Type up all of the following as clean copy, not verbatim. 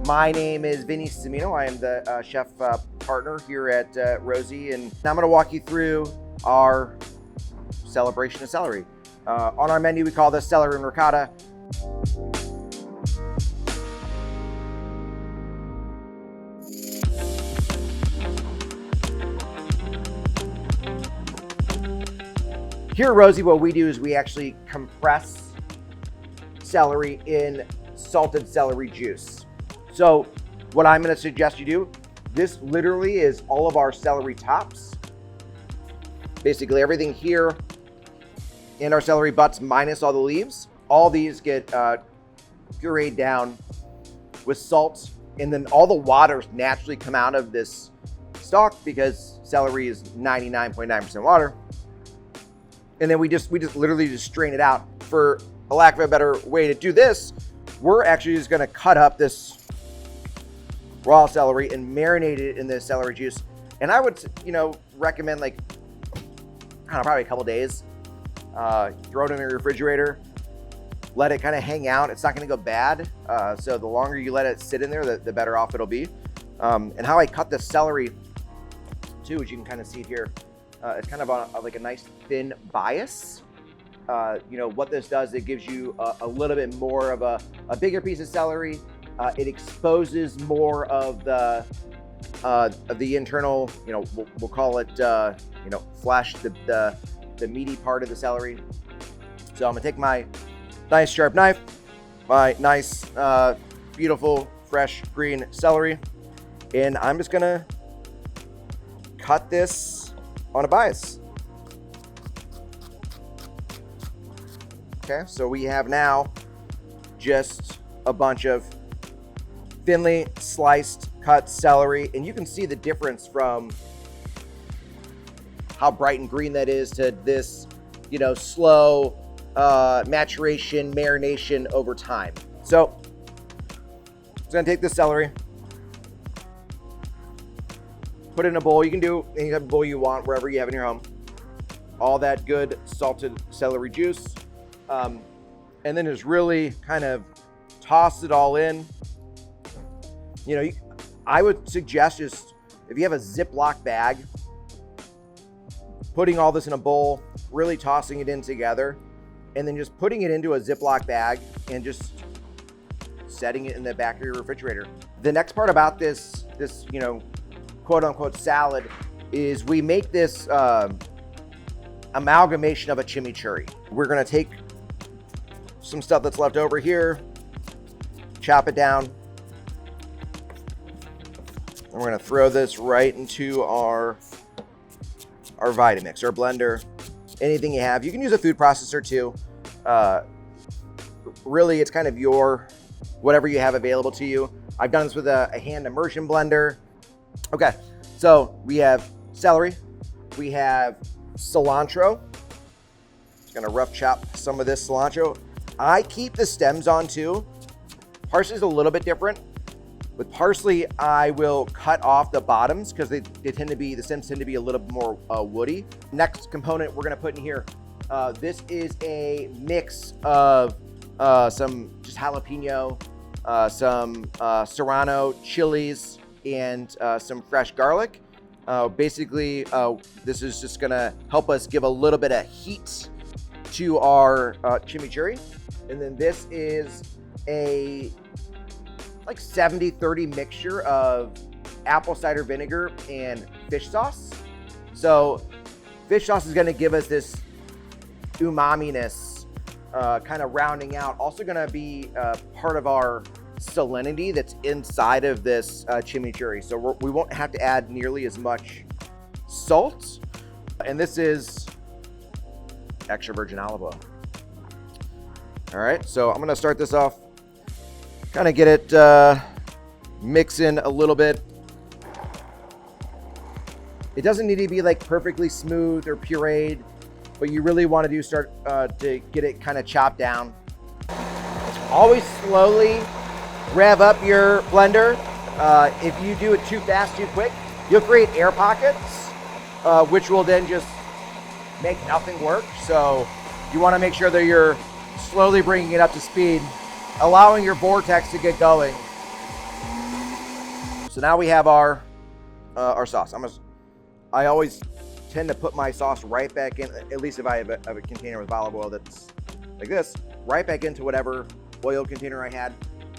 My name is Vinnie Cimino. I am the chef partner here at Rosy, and I'm going to walk you through our celebration of celery. On our menu, we call this celery and ricotta. Here at Rosy, what we do is we actually compress celery in salted celery juice. So what I'm going to suggest you do, this literally is all of our celery tops. Basically everything here in our celery butts minus all the leaves. All these get pureed down with salt, and then all the waters naturally come out of this stalk because celery is 99.9% water. And then we just literally just strain it out. For a lack of a better way to do this, we're actually just going to cut up this raw celery and marinate it in the celery juice. And I would, recommend like, probably a couple days. Throw it in the refrigerator, let it kind of hang out. It's not going to go bad. So the longer you let it sit in there, the better off it'll be. And how I cut the celery too, as you can kind of see it here, it's kind of on like a nice thin bias. What this does, it gives you a little bit more of a bigger piece of celery. It exposes more of the internal, we'll call it, flesh, the meaty part of the celery. So I'm gonna take my nice sharp knife, my nice, beautiful, fresh green celery, and I'm just gonna cut this on a bias. Okay, so we have now just a bunch of thinly sliced cut celery, and you can see the difference from how bright and green that is to this, slow maturation, marination over time. So I'm gonna take this celery, put it in a bowl. You can do any type of bowl you want, wherever you have in your home. All that good salted celery juice. And then just really kind of toss it all in. I would suggest just, if you have a Ziploc bag, putting all this in a bowl, really tossing it in together, and then just putting it into a Ziploc bag and just setting it in the back of your refrigerator. The next part about this quote unquote salad is we make this amalgamation of a chimichurri. We're gonna take some stuff that's left over here, chop it down, and we're gonna throw this right into our Vitamix, our blender, anything you have. You can use a food processor too. Really, it's kind of whatever you have available to you. I've done this with a hand immersion blender. Okay, so we have celery, we have cilantro. Just gonna rough chop some of this cilantro. I keep the stems on too. Parsley's a little bit different. With parsley, I will cut off the bottoms because the stems tend to be a little more woody. Next component we're gonna put in here, this is a mix of some just jalapeno, some serrano chilies, and some fresh garlic. Basically, this is just gonna help us give a little bit of heat to our chimichurri. And then this is a like 70-30 mixture of apple cider vinegar and fish sauce. So fish sauce is gonna give us this umami-ness, kind of rounding out. Also gonna be part of our salinity that's inside of this chimichurri. So we won't have to add nearly as much salt. And this is extra virgin olive oil. All right, so I'm gonna start this off, kind of get it mix in a little bit. It doesn't need to be like perfectly smooth or pureed, but you really want to start to get it kind of chopped down. Always slowly rev up your blender. If you do it too fast, too quick, you'll create air pockets, which will then just make nothing work. So you want to make sure that you're slowly bringing it up to speed allowing your vortex to get going. So now we have our sauce. I always tend to put my sauce right back in, at least if I have a container with olive oil that's like this, right back into whatever oil container I had.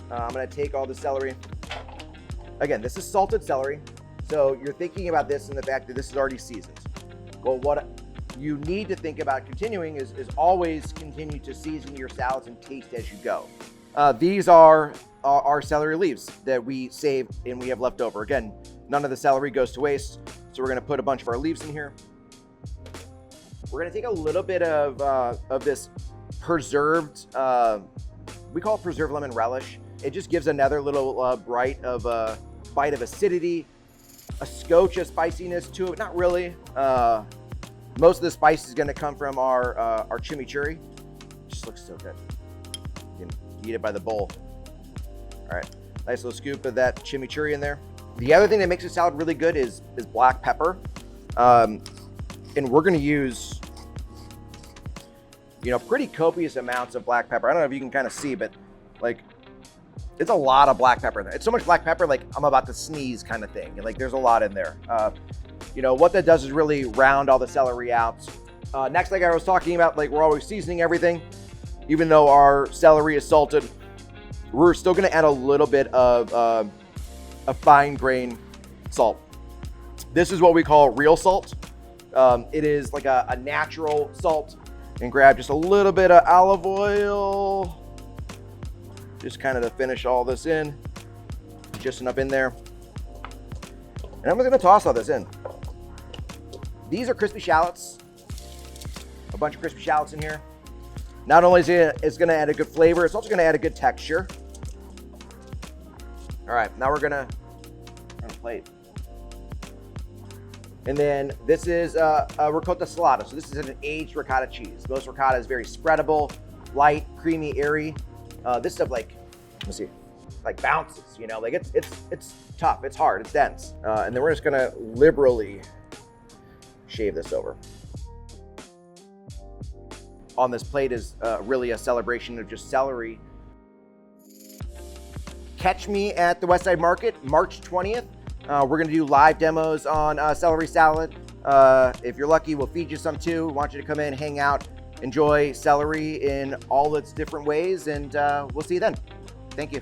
I'm gonna take all the celery. Again, this is salted celery, so you're thinking about this and the fact that this is already seasoned. Well, what you need to think about continuing is always continue to season your salads and taste as you go. These are our celery leaves that we save and we have left over. Again, none of the celery goes to waste, so we're gonna put a bunch of our leaves in here. We're gonna take a little bit of this preserved, we call it preserved lemon relish. It just gives another little bite of acidity, a scotch of spiciness to it. Not really. Most of the spice is going to come from our chimichurri. Just looks so good. You can eat it by the bowl. All right, nice little scoop of that chimichurri in there. The other thing that makes a salad really good is black pepper, and we're going to use, pretty copious amounts of black pepper. I don't know if you can kind of see, but like, it's a lot of black pepper in there. It's so much black pepper, like I'm about to sneeze kind of thing. And like, there's a lot in there. What that does is really round all the celery out. Next, like I was talking about, like we're always seasoning everything. Even though our celery is salted, we're still gonna add a little bit of a fine grain salt. This is what we call real salt. It is like a natural salt. And grab just a little bit of olive oil. Just kind of to finish all this in. Just enough in there. And I'm gonna toss all this in. These are crispy shallots. A bunch of crispy shallots in here. Not only is it's gonna add a good flavor, it's also gonna add a good texture. All right, now we're gonna plate. And then this is a ricotta salata. So this is an aged ricotta cheese. Most ricotta is very spreadable, light, creamy, airy. This stuff, like, let me see, like bounces, like it's tough, it's hard, it's dense. And then we're just gonna liberally shave this over. On this plate is really a celebration of just celery. Catch me at the Westside Market, March 20th. We're gonna do live demos on celery salad. If you're lucky, we'll feed you some too. We want you to come in, hang out, enjoy celery in all its different ways, and we'll see you then. Thank you.